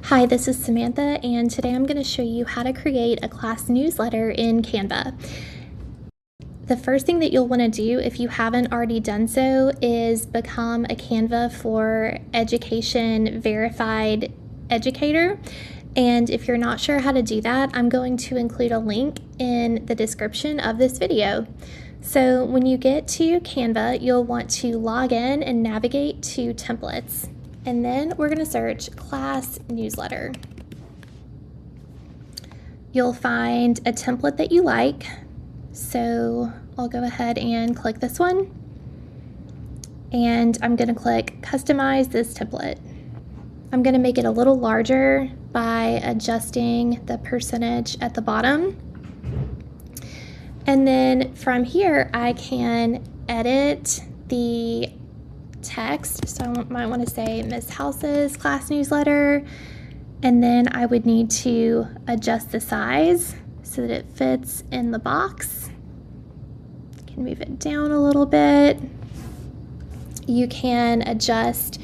Hi, this is Samantha, and today I'm going to show you how to create a class newsletter in Canva. The first thing that you'll want to do, if you haven't already done so, is become a Canva for Education verified educator. And if you're not sure how to do that, I'm going to include a link in the description of this video. So when you get to Canva, you'll want to log in and navigate to templates. And then we're going to search class newsletter. You'll find a template that you like. So I'll go ahead and click this one. And I'm going to click customize this template. I'm going to make it a little larger by adjusting the percentage at the bottom. And then from here, I can edit the text. So I might want to say Miss House's class newsletter. And then I would need to adjust the size so that it fits in the box. I can move it down a little bit. You can adjust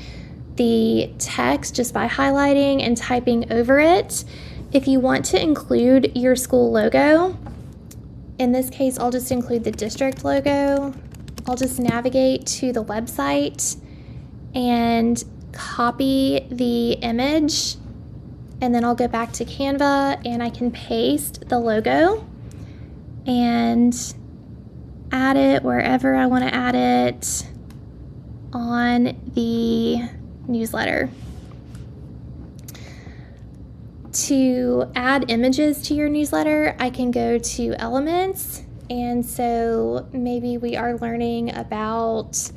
the text just by highlighting and typing over it. If you want to include your school logo, in this case, I'll just include the district logo. I'll just navigate to the website and copy the image, and then I'll go back to Canva and I can paste the logo and add it wherever I want to add it on the newsletter. To add images to your newsletter, I can go to Elements, and so maybe we are learning about,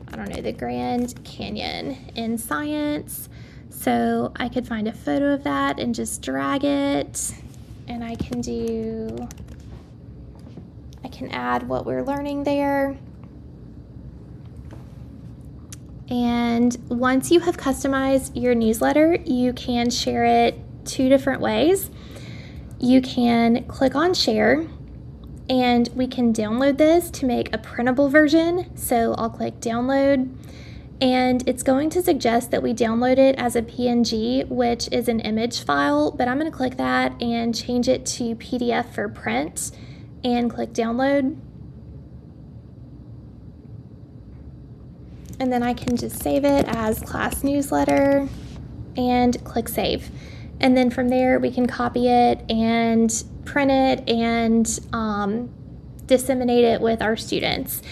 I don't know, the Grand Canyon in science. So I could find a photo of that and just drag it, and I can add what we're learning there. And once you have customized your newsletter, you can share it two different ways. You can click on share, and we can download this to make a printable version. So I'll click download, and it's going to suggest that we download it as a PNG, which is an image file, but I'm going to click that and change it to PDF for print and click download. And then I can just save it as class newsletter and click save. And then from there we can copy it and print it and disseminate it with our students.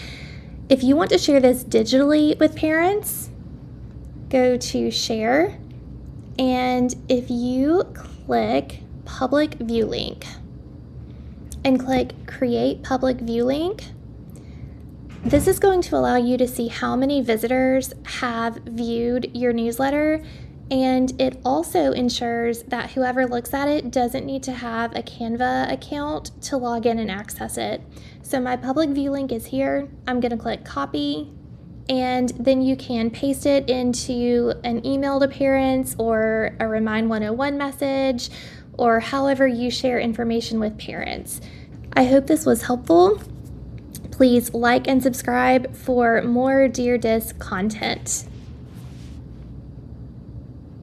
If you want to share this digitally with parents, go to share, and if you click public view link and click create public view link, this is going to allow you to see how many visitors have viewed your newsletter, and it also ensures that whoever looks at it doesn't need to have a Canva account to log in and access it. So my public view link is here. I'm going to click copy, and then you can paste it into an email to parents or a Remind 101 message, or however you share information with parents. I hope this was helpful. Please like and subscribe for more Dear Disc content.